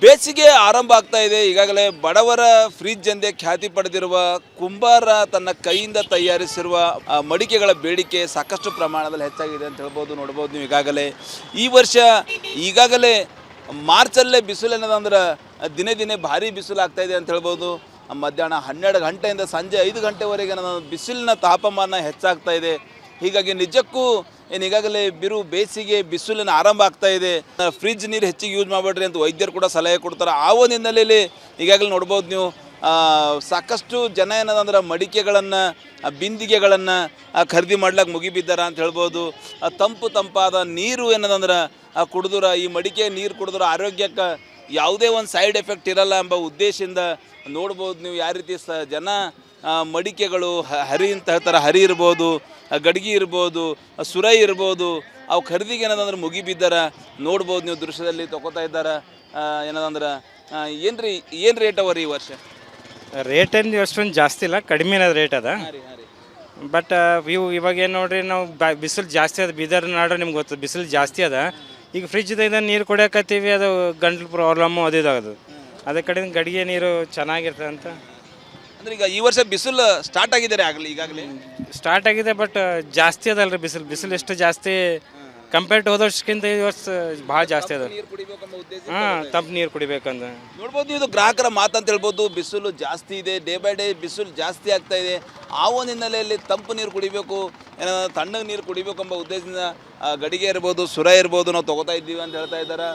ಬೇಸಿಗೆ ಆರಂಭ ಆಗ್ತಾ ಇದೆ. ಈಗಾಗಲೇ ಬಡವರ ಫ್ರಿಡ್ಜ್ ಎಂದೇ ಖ್ಯಾತಿ ಪಡೆದಿರುವ ಕುಂಬಾರ ತನ್ನ ಕೈಯಿಂದ ತಯಾರಿಸಿರುವ ಮಡಿಕೆಗಳ ಬೇಡಿಕೆ ಸಾಕಷ್ಟು ಪ್ರಮಾಣದಲ್ಲಿ ಹೆಚ್ಚಾಗಿದೆ ಅಂತ ಹೇಳ್ಬೋದು. ನೋಡ್ಬೋದು ನೀವು ಈ ವರ್ಷ ಈಗಾಗಲೇ ಮಾರ್ಚಲ್ಲೇ ಬಿಸಿಲು ಏನದಂದ್ರೆ ದಿನೇ ದಿನೇ ಭಾರಿ ಬಿಸಿಲು ಆಗ್ತಾ ಇದೆ ಅಂತ ಹೇಳ್ಬೋದು. ಮಧ್ಯಾಹ್ನ 12 ಗಂಟೆಯಿಂದ ಸಂಜೆ 5 ಗಂಟೆವರೆಗೆ ಬಿಸಿಲಿನ ತಾಪಮಾನ ಹೆಚ್ಚಾಗ್ತಾ ಇದೆ. ಹೀಗಾಗಿ ನಿಜಕ್ಕೂ ಈಗಾಗಲೇ ಬೇಸಿಗೆ ಬಿಸಿಲಿನ ಆರಂಭ ಆಗ್ತಾ ಇದೆ. ಫ್ರಿಡ್ಜ್ ನೀರು ಹೆಚ್ಚಿಗೆ ಯೂಸ್ ಮಾಡಬೇಡ್ರಿ ಅಂತ ವೈದ್ಯರು ಕೂಡ ಸಲಹೆ ಕೊಡ್ತಾರೆ. ಆ ಒಂದು ಹಿನ್ನೆಲೆಯಲ್ಲಿ ಈಗಾಗಲೇ ನೋಡ್ಬೋದು ನೀವು ಸಾಕಷ್ಟು ಜನ ಏನದಂದ್ರೆ ಮಡಿಕೆಗಳನ್ನು ಬಿಂದಿಗೆಗಳನ್ನು ಖರೀದಿ ಮಾಡ್ಲಿಕ್ಕೆ ಮುಗಿಬಿದ್ದಾರ ಅಂತ ಹೇಳ್ಬೋದು. ತಂಪಾದ ನೀರು ಏನದಂದ್ರೆ ಕುಡಿದ್ರೆ ಈ ಮಡಿಕೆ ನೀರು ಕುಡಿದ್ರೆ ಆರೋಗ್ಯಕ್ಕೆ ಯಾವುದೇ ಒಂದು ಸೈಡ್ ಎಫೆಕ್ಟ್ ಇರಲ್ಲ ಎಂಬ ಉದ್ದೇಶದಿಂದ ನೋಡ್ಬೋದು ನೀವು ಯಾವ ರೀತಿ ಜನ ಮಡಿಕೆಗಳು ಹರಿ ಅಂತ ಹೇಳ್ತಾರೆ. ಹರಿ ಇರ್ಬೋದು, ಗಡ್ಗಿ ಇರ್ಬೋದು, ಸುರೈ ಇರ್ಬೋದು, ಅವು ಖರೀದಿಗೆ ಏನದಂದ್ರೆ ಮುಗಿಬಿದ್ದಾರ ನೋಡ್ಬೋದು ನೀವು ದೃಶ್ಯದಲ್ಲಿ ತಗೋತಾ ಇದ್ದಾರೆ. ಏನದಂದ್ರೆ ಏನು ರೇಟ್ ಅವ ರೀ ಈ ವರ್ಷ? ರೇಟ್ ಏನು ಅಷ್ಟೊಂದು ಜಾಸ್ತಿ ಇಲ್ಲ, ಕಡಿಮೆ ರೇಟ್ ಅದ. ಬಟ್ ಇವಾಗ ಏನು ನೋಡ್ರಿ, ನಾವು ಬಿಸಿಲು ಜಾಸ್ತಿ ಅದ. ಬೀದರ್ ನಾಡು ನಿಮ್ಗೆ ಗೊತ್ತು, ಬಿಸಿಲು ಜಾಸ್ತಿ ಅದ. ಈಗ ಫ್ರಿಜ್ದ ನೀರು ಕುಡಿಯೋಕತ್ತೀವಿ, ಅದು ಗಂಟ್ಲು ಪ್ರಾಬ್ಲಮ್ಮು ಅದಿದಾಗದು. ಅದೇ ಕಡೆ ಗಡಿಗೆ ನೀರು ಚೆನ್ನಾಗಿರ್ತದೆ ಅಂತ. ಅಂದ್ರೆ ಈಗ ಈ ವರ್ಷ ಬಿಸಿಲು ಸ್ಟಾರ್ಟ್ ಆಗಿದ್ದಾರೆ ಈಗಾಗಲೇ ಸ್ಟಾರ್ಟ್ ಆಗಿದೆ, ಬಟ್ ಜಾಸ್ತಿ ಅದಲ್ರಿ ಬಿಸಿಲು ಎಷ್ಟು ಜಾಸ್ತಿ ಕಂಪೇರ್ ಟು ಹೋದ ವರ್ಷಕ್ಕಿಂತ ಈ ವರ್ಷ ಭಾಳ ಜಾಸ್ತಿ ಅದ. ತಂಪು ನೀರು ಕುಡಿಬೇಕಂತ ನೋಡ್ಬೋದು. ಇದು ಗ್ರಾಹಕರ ಮಾತಂತ ಹೇಳ್ಬೋದು. ಬಿಸಿಲು ಜಾಸ್ತಿ ಇದೆ, ಡೇ ಬೈ ಡೇ ಬಿಸಿಲು ಜಾಸ್ತಿ ಆಗ್ತಾ ಇದೆ. ಆ ಒಂದು ಹಿನ್ನೆಲೆಯಲ್ಲಿ ತಂಪು ನೀರು ಕುಡಿಬೇಕು, ಏನಾದ್ರು ತಣ್ಣಗೆ ನೀರು ಕುಡಿಬೇಕು ಎಂಬ ಉದ್ದೇಶದಿಂದ ಗಡಿಗೆ ಇರ್ಬೋದು, ಸುರ ಇರ್ಬೋದು ನಾವು ತೊಗೋತಾ ಇದ್ದೀವಿ ಅಂತ ಹೇಳ್ತಾ ಇದ್ದಾರೆ.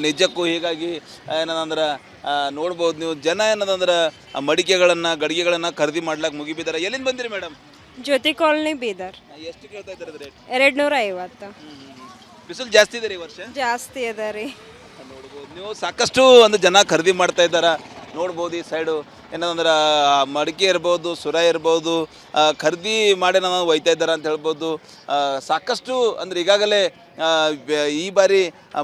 ನಿಜಕ್ಕೂ ಹೀಗಾಗಿ ಏನದಂದ್ರೆ ನೋಡ್ಬೋದು ನೀವು ಜನ ಏನದಂದ್ರೆ ಮಡಿಕೆಗಳನ್ನು ಗಡಿಗೆಗಳನ್ನು ಖರೀದಿ ಮಾಡ್ಲಿಕ್ಕೆ ಮುಗಿಬಿದ್ದಾರೆ. ಎಲ್ಲಿಂದ ಬಂದಿರಿ ಮೇಡಮ್? ಜ್ಯೋತಿ ಕಾಲನಿ ಬೀದರ್. ಎಷ್ಟು ಕೇಳ್ತಾ ಇದ್ದಾರೆ ರೇಟ್? 250. ಬಿಸಿಲು ಜಾಸ್ತಿ ಇದೆ ರೀ ವರ್ಷ? ಜಾಸ್ತಿ ಅದ ರೀ. ನೋಡ್ಬೋದು ನೀವು ಸಾಕಷ್ಟು ಒಂದು ಜನ ಖರೀದಿ ಮಾಡ್ತಾ ಇದ್ದಾರೆ. ನೋಡ್ಬೋದು ಈ ಸೈಡು ಏನಂದ್ರೆ ಮಡಿಕೆ ಇರ್ಬೋದು, ಸುರ ಇರ್ಬೋದು, ಖರೀದಿ ಮಾಡಿ ನಾನು ಒಯ್ತಾ ಇದ್ದಾರೆ ಅಂತ ಹೇಳ್ಬೋದು. ಸಾಕಷ್ಟು ಅಂದ್ರೆ ಈಗಾಗಲೇ ಈ ಬಾರಿ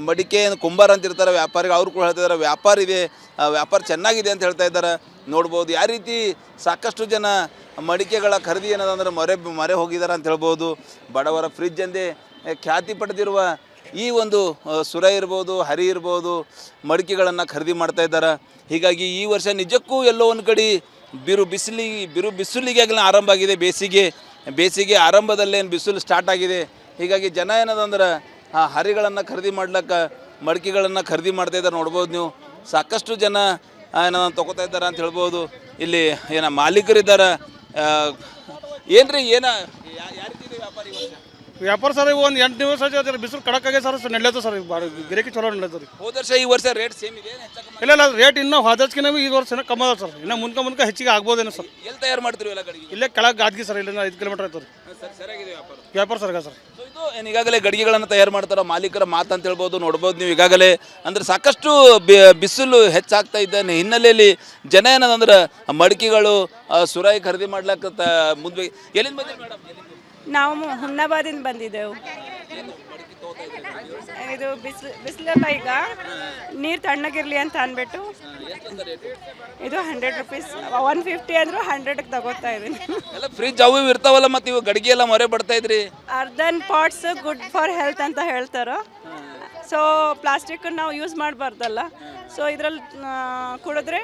ಮಡಿಕೆ ಕುಂಬಾರ ಅಂತ ಇರ್ತಾರೆ ವ್ಯಾಪಾರಿಗೆ, ಅವ್ರು ಕೂಡ ಹೇಳ್ತಾ ಇದ್ದಾರೆ ವ್ಯಾಪಾರ ಇದೆ, ವ್ಯಾಪಾರ ಚೆನ್ನಾಗಿದೆ ಅಂತ ಹೇಳ್ತಾ ಇದ್ದಾರೆ. ನೋಡ್ಬೋದು ಯಾವ ರೀತಿ ಸಾಕಷ್ಟು ಜನ ಮಡಿಕೆಗಳ ಖರೀದಿ ಏನದಂದ್ರೆ ಮೊರೆ ಹೋಗಿದ್ದಾರೆ ಅಂತ ಹೇಳ್ಬೋದು. ಬಡವರ ಫ್ರಿಡ್ಜ್ ಎಂದೇ ಖ್ಯಾತಿ ಪಡೆದಿರುವ ಈ ಒಂದು ಸುರ ಇರ್ಬೋದು, ಹರಿ ಇರ್ಬೋದು, ಮಡಿಕೆಗಳನ್ನು ಖರೀದಿ ಮಾಡ್ತಾ ಇದ್ದಾರೆ. ಹೀಗಾಗಿ ಈ ವರ್ಷ ನಿಜಕ್ಕೂ ಎಲ್ಲೋ ಒಂದು ಕಡೆ ಬಿಸಿಲಿಗಾಗಲೇ ಆರಂಭ ಆಗಿದೆ. ಬೇಸಿಗೆ ಆರಂಭದಲ್ಲೇನು ಬಿಸಿಲು ಸ್ಟಾರ್ಟ್ ಆಗಿದೆ. ಹೀಗಾಗಿ ಜನ ಏನದಂದ್ರೆ ಹರಿಗಳನ್ನು ಖರೀದಿ ಮಾಡ್ಲಿಕ್ಕೆ ಮಡಿಕೆಗಳನ್ನು ಖರೀದಿ ಮಾಡ್ತಾ ಇದ್ದಾರೆ. ನೋಡ್ಬೋದು ನೀವು ಸಾಕಷ್ಟು ಜನ ತೊಗೋತಾ ಇದ್ದಾರೆ ಅಂತ ಹೇಳ್ಬೋದು. ಇಲ್ಲಿ ಮಾಲೀಕರಿದ್ದಾರೆ. ಏನ್ರಿ ಯಾವ ರೀತಿ ವ್ಯಾಪಾರಿ ವ್ಯಾಪಾರ ಸರ್ ಒಂದು 8 ದಿವಸ ಬಿಸಿಲು ಕಡಕಾಗೆ ಸರ್ ನಡೆಯುತ್ತೆ ಸರ್. ಗಿರಾಕಿ ಚಲೋ ನಡೆಯುತ್ತೆ ರೀ. ಹೋದ ವರ್ಷ ಈ ವರ್ಷ ರೇಟ್ ಸೇಮ್ ಇದೆ? ಇಲ್ಲ ರೇಟ್ ಇನ್ನೂ ಹೋದಕ್ಕಿಂತ ಈ ವರ್ಷ ಕಮ್ಮಿ ಅದ ಸರ್. ಇನ್ನು ಮುಂದೆ ಹೆಚ್ಚಿಗೆ ಆಗ್ಬೋದೇನೋ ಸರ್. ಎಲ್ಲಿ ತಯಾರು ಮಾಡ್ತೀರಿ ಎಲ್ಲ ಗಡಿಗೆ? ಇಲ್ಲೇ ಕೆಳಗೆ ಗಾದ್ಗಿ ಸರ್. ಇಲ್ಲಿಂದ 5 ಕಿಲೋಮೀಟರ್ ಆಯ್ತು ರೀ. ಸರಿಯಾಗಿದೆ ವ್ಯಾಪಾರ ಸರ್ಗ ಸರ್. ಇದು ಈಗಾಗಲೇ ಗಡಿಗೆಗಳನ್ನು ತಯಾರು ಮಾಡ್ತಾರೋ ಮಾಲೀಕರ ಮಾತು ಅಂತ ಹೇಳ್ಬೋದು. ನೋಡ್ಬೋದು ನೀವು ಈಗಾಗಲೇ ಅಂದ್ರೆ ಸಾಕಷ್ಟು ಬಿಸಿಲು ಹೆಚ್ಚಾಗ್ತಾ ಇದ್ದ ಹಿನ್ನೆಲೆಯಲ್ಲಿ ಜನ ಏನಂದ್ರೆ ಮಡಿಕೆಗಳು ಸುರಾಯಿ ಖರೀದಿ ಮಾಡ್ಲಿಕ್ಕೆ ಮುಂದೆ. ಎಲ್ಲಿಂದ ಬಂದಿರಿ ಮೇಡಮ್? ನಾವು ಹುಮ್ನಾಬಾದಿಂದ ಬಂದಿದ್ದೆವು. ಇದು ಬಿಸಿಲಲ್ಲ, ಈಗ ನೀರು ತಣ್ಣಗಿರಲಿ ಅಂತ ಅಂದ್ಬಿಟ್ಟು ಇದು 100 ರೂಪೀಸ್. 150 ಅಂದರೂ 100ಕ್ಕೆ ತಗೋತಾ ಇದ್ದೀನಿ. ಎಲ್ಲ ಫ್ರಿಜ್ ಅವು ಇರ್ತಾವಲ್ಲ, ಮತ್ತು ಇವು ಗಡಿಗೆ ಎಲ್ಲ ಮೊರೆ ಬಡ್ತಾ ಇದ್ರಿ. ಅರ್ಧನ್ ಪಾಟ್ಸ್ ಗುಡ್ ಫಾರ್ ಹೆಲ್ತ್ ಅಂತ ಹೇಳ್ತಾರೆ. ಸೊ ಪ್ಲಾಸ್ಟಿಕ್ ನಾವು ಯೂಸ್ ಮಾಡಬಾರ್ದಲ್ಲ. ಸೊ ಇದರಲ್ಲಿ ಕುಡಿದ್ರೆ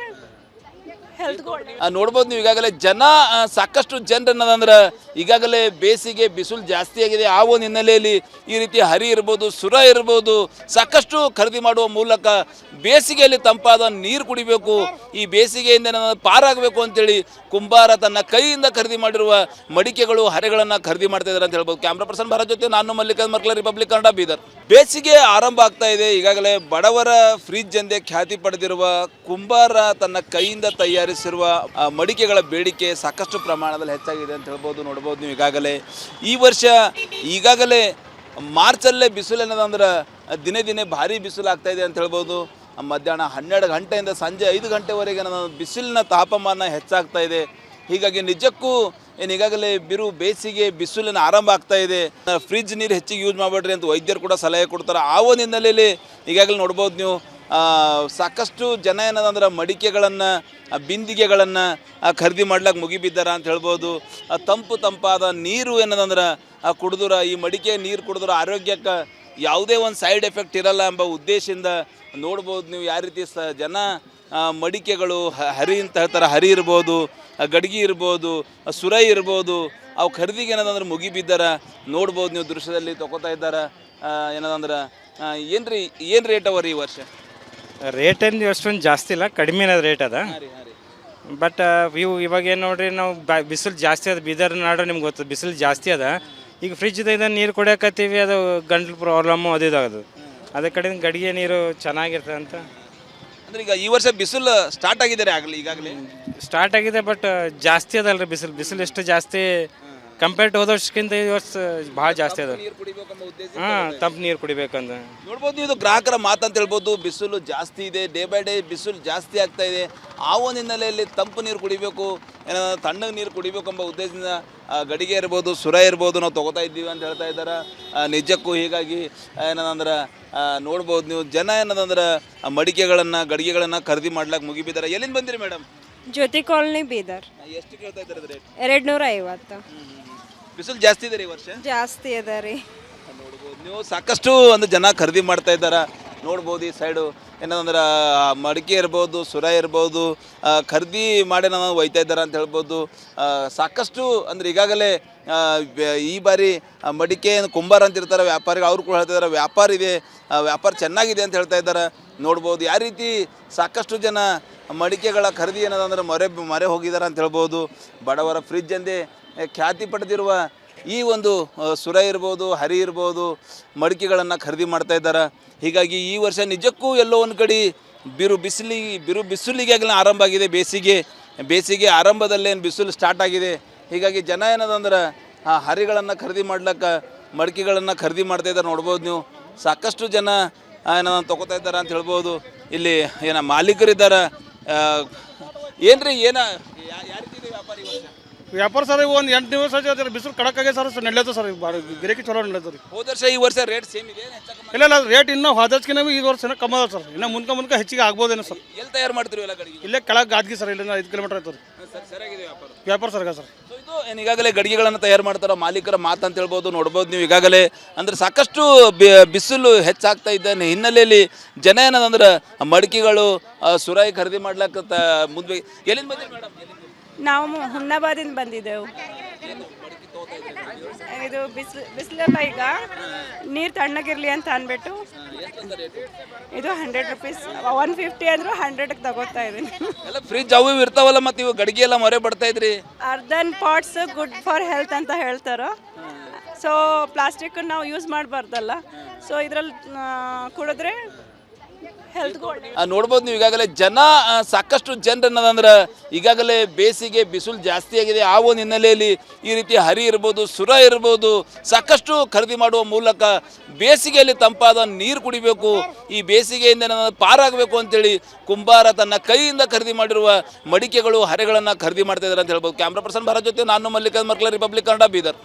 ನೋಡ್ಬೋದು ನೀವು ಈಗಾಗಲೇ ಜನ ಸಾಕಷ್ಟು ಜನರನ್ನದಂದ್ರೆ ಈಗಾಗಲೇ ಬೇಸಿಗೆ ಬಿಸಿಲು ಜಾಸ್ತಿ ಆಗಿದೆ. ಆ ಒಂದು ಹಿನ್ನೆಲೆಯಲ್ಲಿ ಈ ರೀತಿ ಹರಿ ಇರ್ಬೋದು, ಸುರ ಇರ್ಬೋದು ಸಾಕಷ್ಟು ಖರೀದಿ ಮಾಡುವ ಮೂಲಕ ಬೇಸಿಗೆಯಲ್ಲಿ ತಂಪಾದ ನೀರು ಕುಡಿಬೇಕು, ಈ ಬೇಸಿಗೆಯಿಂದ ಪಾರಾಗಬೇಕು ಅಂತೇಳಿ ಕುಂಬಾರ ತನ್ನ ಕೈಯಿಂದ ಖರೀದಿ ಮಾಡಿರುವ ಮಡಿಕೆಗಳು ಹರೆಗಳನ್ನು ಖರೀದಿ ಮಾಡ್ತಾ ಇದ್ದಾರೆ ಅಂತ ಹೇಳ್ಬೋದು. ಕ್ಯಾಮ್ರಾ ಪರ್ಸನ್ ಭಾರತ್ ಜೊತೆ ನಾನು ಮಲ್ಲಿಕಾರ್ಜುನ್ ಮರ್ಕಲ, ರಿಪಬ್ಲಿಕ್ ಕನ್ನಡ, ಬೀದರ್. ಬೇಸಿಗೆ ಆರಂಭ ಆಗ್ತಾ ಇದೆ. ಈಗಾಗಲೇ ಬಡವರ ಫ್ರಿಡ್ಜ್ ಎಂದೇ ಖ್ಯಾತಿ ಪಡೆದಿರುವ ಕುಂಬಾರ ತನ್ನ ಕೈಯಿಂದ ತಯಾರಿಸಿರುವ ಮಡಿಕೆಗಳ ಬೇಡಿಕೆ ಸಾಕಷ್ಟು ಪ್ರಮಾಣದಲ್ಲಿ ಹೆಚ್ಚಾಗಿದೆ ಅಂತ ಹೇಳ್ಬೋದು. ನೋಡ್ಬೋದು ನೀವು ಈ ವರ್ಷ ಈಗಾಗಲೇ ಮಾರ್ಚಲ್ಲೇ ಬಿಸಿಲು ಏನದಂದ್ರೆ ದಿನೇ ದಿನೇ ಭಾರಿ ಬಿಸಿಲು ಆಗ್ತಾ ಇದೆ ಅಂತ ಹೇಳ್ಬೋದು. ಮಧ್ಯಾಹ್ನ 12 ಗಂಟೆಯಿಂದ ಸಂಜೆ 5 ಗಂಟೆವರೆಗೆ ಬಿಸಿಲಿನ ತಾಪಮಾನ ಹೆಚ್ಚಾಗ್ತಾ ಇದೆ. ಹೀಗಾಗಿ ನಿಜಕ್ಕೂ ಈಗಾಗಲೇ ಬೇಸಿಗೆ ಬಿಸಿಲಿನ ಆರಂಭ ಆಗ್ತಾ ಇದೆ. ಫ್ರಿಡ್ಜ್ ನೀರು ಹೆಚ್ಚಿಗೆ ಯೂಸ್ ಮಾಡಬೇಡ್ರಿ ಅಂತ ವೈದ್ಯರು ಕೂಡ ಸಲಹೆ ಕೊಡ್ತಾರೆ. ಆ ಒಂದು ಹಿನ್ನೆಲೆಯಲ್ಲಿ ಈಗಾಗಲೇ ನೋಡ್ಬೋದು ನೀವು ಸಾಕಷ್ಟು ಜನ ಏನದಂದ್ರೆ ಮಡಿಕೆಗಳನ್ನು ಬಿಂದಿಗೆಗಳನ್ನು ಖರೀದಿ ಮಾಡ್ಲಿಕ್ಕೆ ಮುಗಿಬಿದ್ದಾರ ಅಂತ ಹೇಳ್ಬೋದು. ತಂಪಾದ ನೀರು ಏನದಂದ್ರೆ ಕುಡಿದ್ರೆ ಈ ಮಡಿಕೆ ನೀರು ಕುಡಿದ್ರೆ ಆರೋಗ್ಯಕ್ಕೆ ಯಾವುದೇ ಒಂದು ಸೈಡ್ ಎಫೆಕ್ಟ್ ಇರಲ್ಲ ಎಂಬ ಉದ್ದೇಶದಿಂದ ನೋಡ್ಬೋದು ನೀವು ಯಾವ ರೀತಿ ಜನ ಮಡಿಕೆಗಳು ಹರಿ ಅಂತ ಹೇಳ್ತಾರೆ, ಹರಿ ಇರ್ಬೋದು, ಗಡ್ಗಿ ಇರ್ಬೋದು, ಸುರೈ ಇರ್ಬೋದು, ಅವು ಖರೀದಿಗೆ ಏನದಂದ್ರೆ ಮುಗಿ ಬಿದ್ದಾರ ನೋಡ್ಬೋದು ನೀವು ದೃಶ್ಯದಲ್ಲಿ ತಗೋತಾ ಇದ್ದಾರೆ. ಏನದಂದ್ರೆ ಏನು ರೇಟ್ ಅವರಿ ಈ ವರ್ಷ? ರೇಟ್ ಏನು ಅಷ್ಟೊಂದು ಜಾಸ್ತಿ ಇಲ್ಲ, ಕಡಿಮೆನ ರೇಟ್ ಅದ. ಬಟ್ ಇವಾಗ ಏನು ನೋಡ್ರಿ ನಾವು ಬಿಸಿಲು ಜಾಸ್ತಿ ಅದ, ಬೀದರ್ ನಾಡು ನಿಮ್ಗೆ ಗೊತ್ತು ಬಿಸಿಲು ಜಾಸ್ತಿ ಅದ. ಈಗ ಫ್ರಿಜ್ದ ನೀರು ಕುಡಿಯಕತ್ತೀವಿ, ಅದು ಗಂಟ್ಲು ಪ್ರಾಬ್ಲಮ್ಮು ಅದು ಇದಾಗೋದು. ಅದೇ ಕಡೆ ಗಡಿಗೆ ನೀರು ಚೆನ್ನಾಗಿರ್ತದೆ ಅಂತ. ಅಂದ್ರೆ ಈಗ ಈ ವರ್ಷ ಬಿಸಿಲು ಸ್ಟಾರ್ಟ್ ಆಗಿದ್ದಾರೆ ಈಗಾಗಲೇ ಸ್ಟಾರ್ಟ್ ಆಗಿದೆ, ಬಟ್ ಜಾಸ್ತಿ ಅದಲ್ರಿ ಬಿಸಿಲು ಎಷ್ಟು ಜಾಸ್ತಿ ಕಂಪೇರ್ ಟು ಹೋದ ವರ್ಷಕ್ಕಿಂತ ಈ ವರ್ಷ ಭಾಳ ಜಾಸ್ತಿ ಅದ. ತಂಪು ನೀರು ಕುಡಿಬೇಕಂತ ನೋಡ್ಬೋದು ನೀವು. ಇದು ಗ್ರಾಹಕರ ಮಾತಂತ ಹೇಳ್ಬೋದು. ಬಿಸಿಲು ಜಾಸ್ತಿ ಇದೆ, ಡೇ ಬೈ ಡೇ ಬಿಸಿಲು ಜಾಸ್ತಿ ಆಗ್ತಾ ಇದೆ. ಆ ಒಂದು ಹಿನ್ನೆಲೆಯಲ್ಲಿ ತಂಪು ನೀರು ಕುಡಿಬೇಕು, ಏನಾದ್ರು ತಣ್ಣಗೆ ನೀರು ಕುಡಿಬೇಕು ಎಂಬ ಉದ್ದೇಶದಿಂದ ಗಡಿಗೆ ಇರ್ಬೋದು, ಸುರ ಇರ್ಬೋದು ನಾವು ತೊಗೋತಾ ಇದ್ದೀವಿ ಅಂತ ಹೇಳ್ತಾ ಇದ್ದಾರೆ. ನಿಜಕ್ಕೂ ಹೀಗಾಗಿ ಏನದಂದ್ರೆ ನೋಡ್ಬೋದು ನೀವು, ಜನ ಏನದಂದ್ರೆ ಮಡಿಕೆಗಳನ್ನು ಗಡಿಗೆಗಳನ್ನು ಖರೀದಿ ಮಾಡ್ಲಿಕ್ಕೆ ಮುಗಿಬಿದ್ದಾರೆ. ಎಲ್ಲಿಂದ ಬಂದಿರಿ ಮೇಡಮ್? ಜ್ಯೋತಿ ಕಾಲನಿ ಬೀದರ್. ಎಷ್ಟು ಕೇಳ್ತಾ ಇದ್ದಾರೆ ರೇಟ್? 250. ಬಿಸಿಲು ಜಾಸ್ತಿ ಇದೆ ಈ ವರ್ಷ? ಜಾಸ್ತಿ ಅದ ರೀ. ನೋಡ್ಬೋದು ನೀವು, ಸಾಕಷ್ಟು ಒಂದು ಜನ ಖರೀದಿ ಮಾಡ್ತಾ ಇದ್ದಾರೆ. ನೋಡ್ಬೋದು ಈ ಸೈಡು ಏನಂದ್ರೆ ಮಡಿಕೆ ಇರ್ಬೋದು, ಸುರ ಇರ್ಬೋದು, ಖರೀದಿ ಮಾಡಿ ನಾವು ಒಯ್ತಾ ಇದ್ದಾರೆ ಅಂತ ಹೇಳ್ಬೋದು. ಸಾಕಷ್ಟು ಅಂದರೆ ಈಗಾಗಲೇ ಈ ಬಾರಿ ಮಡಿಕೆ ಕುಂಬಾರ ಅಂತ ಇರ್ತಾರೆ ವ್ಯಾಪಾರಿಗಳು, ಅವ್ರು ಕೂಡ ಹೇಳ್ತಾ ಇದ್ದಾರೆ ವ್ಯಾಪಾರ ಇದೆ, ವ್ಯಾಪಾರ ಚೆನ್ನಾಗಿದೆ ಅಂತ ಹೇಳ್ತಾ ಇದ್ದಾರೆ. ನೋಡ್ಬೋದು ಯಾವ ರೀತಿ ಸಾಕಷ್ಟು ಜನ ಮಡಿಕೆಗಳ ಖರೀದಿ ಏನದಂದ್ರೆ ಮರೆ ಹೋಗಿದ್ದಾರೆ ಅಂತ ಹೇಳ್ಬೋದು. ಬಡವರ ಫ್ರಿಜ್ ಎಂದೇ ಖ್ಯಾತಿ ಪಡೆದಿರುವ ಈ ಒಂದು ಸುರ ಇರ್ಬೋದು, ಹರಿ ಇರ್ಬೋದು, ಮಡಿಕೆಗಳನ್ನು ಖರೀದಿ ಮಾಡ್ತಾ ಇದ್ದಾರೆ. ಹೀಗಾಗಿ ಈ ವರ್ಷ ನಿಜಕ್ಕೂ ಎಲ್ಲೋ ಒಂದು ಕಡೆ ಬಿಸಿಲಿಗೆ ಆರಂಭ ಆಗಿದೆ. ಬೇಸಿಗೆ ಆರಂಭದಲ್ಲೇನು ಬಿಸಿಲು ಸ್ಟಾರ್ಟ್ ಆಗಿದೆ. ಹೀಗಾಗಿ ಜನ ಏನದಂದ್ರೆ ಹರಿಗಳನ್ನು ಖರೀದಿ ಮಾಡ್ಲಿಕ್ಕೆ ಮಡಿಕೆಗಳನ್ನು ಖರೀದಿ ಮಾಡ್ತಾ ಇದ್ದಾರೆ. ನೋಡ್ಬೋದು ನೀವು, ಸಾಕಷ್ಟು ಜನ ಏನದನ್ನು ತೊಗೋತಾ ಇದ್ದಾರೆ ಅಂತ ಹೇಳ್ಬೋದು. ಇಲ್ಲಿ ಮಾಲೀಕರಿದ್ದಾರೆ. ಏನ್ರಿ ಯಾವ ರೀತಿ ಇದೆ ವ್ಯಾಪಾರ ಈ ವರ್ಷ? ವ್ಯಾಪಾರ ಸರ್ ಒಂದು 8 ದಿವಸ ಆಯ್ತು ಬಿಸಿಲು ಕಡಕಾಗೆ ಸರ್ ನಡೆಯತ್ತೆ ಸರ್. ಗಿರಾಕಿ ಚಲೋ ನಡೆಯತ್ತೆ ರೀ. ಹೋದ ವರ್ಷ ಈ ವರ್ಷ ರೇಟ್ ಸೇಮ್ ಇದೆ? ಇಲ್ಲ ರೇಟ್ ಇನ್ನೂ ಹೋದಕ್ಕಿಂತ ಈ ವರ್ಷ ಕಮ್ಮಿ ಅದ ಸರ್. ಇನ್ನು ಮುನ್ಕ ಹೆಚ್ಚಿಗೆ ಆಗ್ಬೋದೇನೋ ಸರ್. ಎಲ್ಲಿ ತಯಾರು ಮಾಡ್ತೀರಿ ಎಲ್ಲ ಗಡಿಗೆ? ಇಲ್ಲೇ ಕೆಳಗೆ ಗಾದ್ಗಿ ಸರ್, ಇಲ್ಲಿಂದ 5 ಕಿಲೋಮೀಟರ್ ಆಯ್ತು ರೀ. ಸರಿಯಾಗಿದೆ ವ್ಯಾಪಾರ ಸರ್ಗ ಸರ್. ಇದು ಏನು ಈಗಾಗಲೇ ಗಡಿಗೆಗಳನ್ನು ತಯಾರು ಮಾಡ್ತಾರೋ ಮಾಲೀಕರ ಮಾತಂತ ಹೇಳ್ಬೋದು. ನೋಡ್ಬೋದು ನೀವು ಈಗಾಗಲೇ ಅಂದರೆ ಸಾಕಷ್ಟು ಬಿಸಿಲು ಹೆಚ್ಚಾಗ್ತಾ ಇದ್ದ ಹಿನ್ನೆಲೆಯಲ್ಲಿ ಜನ ಏನದಂದ್ರೆ ಮಡಿಕೆಗಳು ಸುರಾಯಿ ಖರೀದಿ ಮಾಡ್ಲಿಕ್ಕೆ ಮುಂದೆ. ಎಲ್ಲಿಂದ ಬಂದಿರಿ ಮೇಡಮ್? ನಾವು ಹುಮ್ನಾಬಾದಿಂದ ಬಂದಿದ್ದೆವು. ಇದು ಬಿಸಿಲಲ್ಲ, ಈಗ ನೀರು ತಣ್ಣಗಿರಲಿ ಅಂತ ಅಂದ್ಬಿಟ್ಟು ಇದು 100 ರೂಪೀಸ್. 150 ಅಂದರೂ 100ಕ್ಕೆ ತಗೋತಾ ಇದ್ದೀನಿ. ಎಲ್ಲ ಫ್ರಿಜ್ ಅವು ಇರ್ತಾವಲ್ಲ, ಮತ್ತು ಇವು ಗಡಿಗೆ ಎಲ್ಲ ಮೊರೆ ಬಡ್ತಾ ಇದ್ರಿ. ಅರ್ಧನ್ ಪಾಟ್ಸ್ ಗುಡ್ ಫಾರ್ ಹೆಲ್ತ್ ಅಂತ ಹೇಳ್ತಾರೆ. ಸೊ ಪ್ಲಾಸ್ಟಿಕ್ ನಾವು ಯೂಸ್ ಮಾಡಬಾರ್ದಲ್ಲ. ಸೊ ಇದರಲ್ಲಿ ಕುಡಿದ್ರೆ ಹೆಲ್ತ್ಗೂ ನೋಡ್ಬೋದು ನೀವು ಈಗಾಗಲೇ ಜನ ಸಾಕಷ್ಟು ಜನರನ್ನದಂದ್ರೆ ಈಗಾಗಲೇ ಬೇಸಿಗೆ ಬಿಸಿಲು ಜಾಸ್ತಿ ಆಗಿದೆ. ಆ ಒಂದು ಹಿನ್ನೆಲೆಯಲ್ಲಿ ಈ ರೀತಿ ಹರಿ ಇರ್ಬೋದು, ಸುರ ಇರ್ಬೋದು, ಸಾಕಷ್ಟು ಖರೀದಿ ಮಾಡುವ ಮೂಲಕ ಬೇಸಿಗೆಯಲ್ಲಿ ತಂಪಾದ ನೀರು ಕುಡಿಬೇಕು, ಈ ಬೇಸಿಗೆಯಿಂದ ಪಾರಾಗಬೇಕು ಅಂತೇಳಿ ಕುಂಬಾರ ತನ್ನ ಕೈಯಿಂದ ಖರೀದಿ ಮಾಡಿರುವ ಮಡಿಕೆಗಳು ಹರೆಗಳನ್ನು ಖರೀದಿ ಮಾಡ್ತಾ ಇದ್ದಾರೆ ಅಂತ ಹೇಳ್ಬೋದು. ಕ್ಯಾಮ್ರಾ ಪರ್ಸನ್ ಭಾರತ್ ಜೊತೆ ನಾನು ಮಲ್ಲಿಕಾರ್ಜುನ್ ಮರ್ಕಲ, ರಿಪಬ್ಲಿಕ್ ಕನ್ನಡ, ಬೀದರ್.